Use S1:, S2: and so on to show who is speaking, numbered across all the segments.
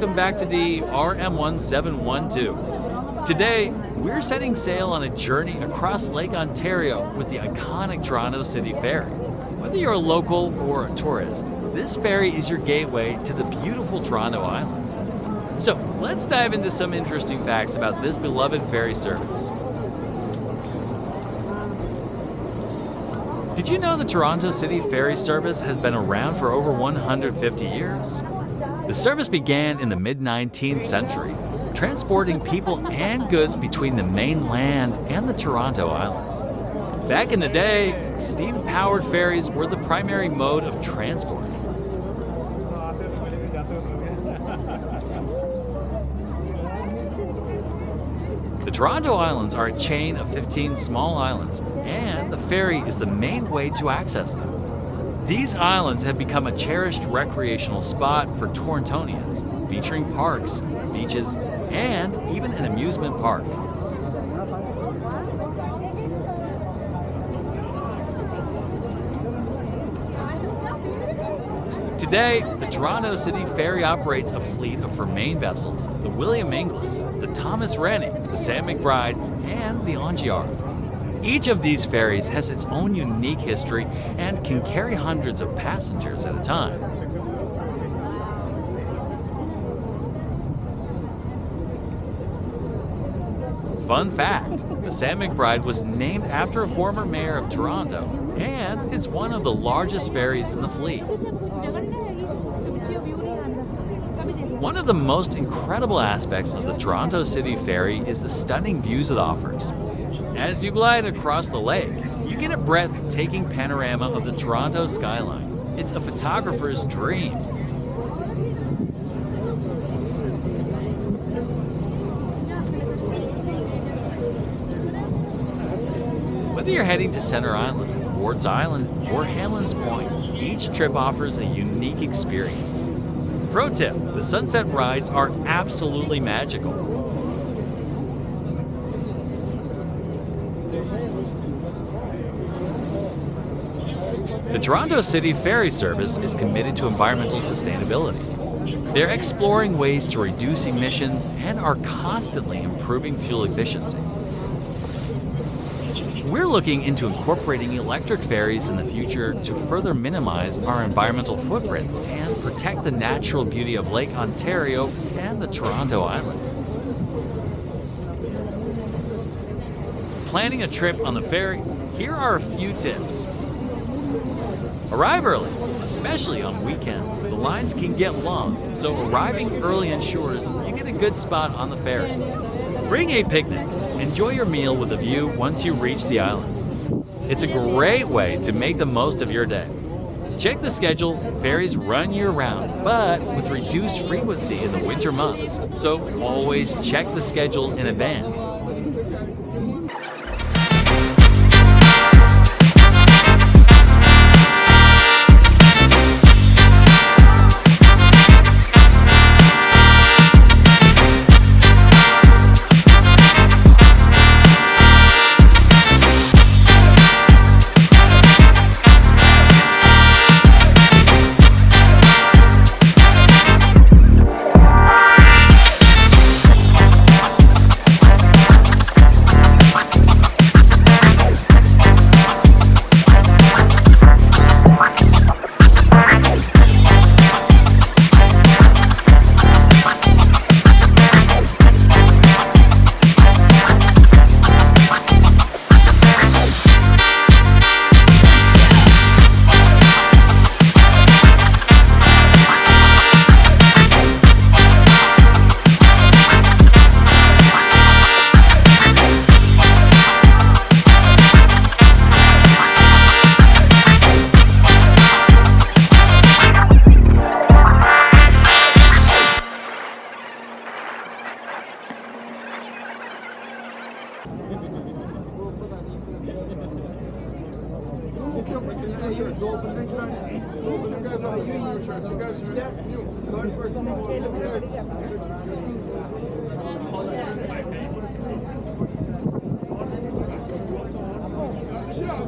S1: welcome back to the RM1712. Today, we're setting sail on a journey across Lake Ontario with the iconic Toronto City Ferry. Whether you're a local or a tourist, this ferry is your gateway to the beautiful Toronto Islands. So let's dive into some interesting facts about this beloved ferry service. Did you know the Toronto City Ferry service has been around for over 150 years? The service began in the mid-19th century, transporting people and goods between the mainland and the Toronto Islands. Back in the day, steam-powered ferries were the primary mode of transport. The Toronto Islands are a chain of 15 small islands, and the ferry is the main way to access them. These islands have become a cherished recreational spot for Torontonians, featuring parks, beaches, and even an amusement park. Today, the Toronto City Ferry operates a fleet of four main vessels: the William Inglis, the Thomas Rennie, the McBride, and the Ongiara. Each of these ferries has its own unique history and can carry hundreds of passengers at a time. Fun fact, the McBride was named after a former mayor of Toronto, and it's one of the largest ferries in the fleet. One of the most incredible aspects of the Toronto City Ferry is the stunning views it offers. As you glide across the lake, you get a breathtaking panorama of the Toronto skyline. It's a photographer's dream. Whether you're heading to Center Island, Ward's Island, or Hanlan's Point, each trip offers a unique experience. Pro tip, the sunset rides are absolutely magical. The Toronto City Ferry Service is committed to environmental sustainability. They're exploring ways to reduce emissions and are constantly improving fuel efficiency. We're looking into incorporating electric ferries in the future to further minimize our environmental footprint and protect the natural beauty of Lake Ontario and the Toronto Islands. Planning a trip on the ferry, here are a few tips. Arrive early, especially on weekends. The lines can get long, so arriving early ensures you get a good spot on the ferry. Bring a picnic. Enjoy your meal with a view once you reach the islands. It's a great way to make the most of your day. Check the schedule. Ferries run year-round, but with reduced frequency in the winter months, so always check the schedule in advance.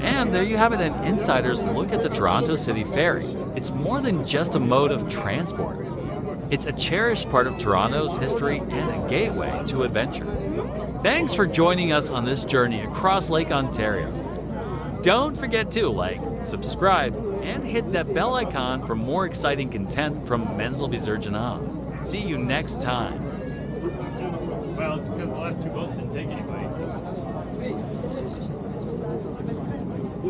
S1: And there you have it, an insider's look at the Toronto City Ferry. It's more than just a mode of transport. It's a cherished part of Toronto's history and a gateway to adventure. Thanks for joining us on this journey across Lake Ontario. Don't forget to like, subscribe, and hit that bell icon for more exciting content from Bezirgen. See you next time.
S2: Well, it's because the last two boats didn't take anybody.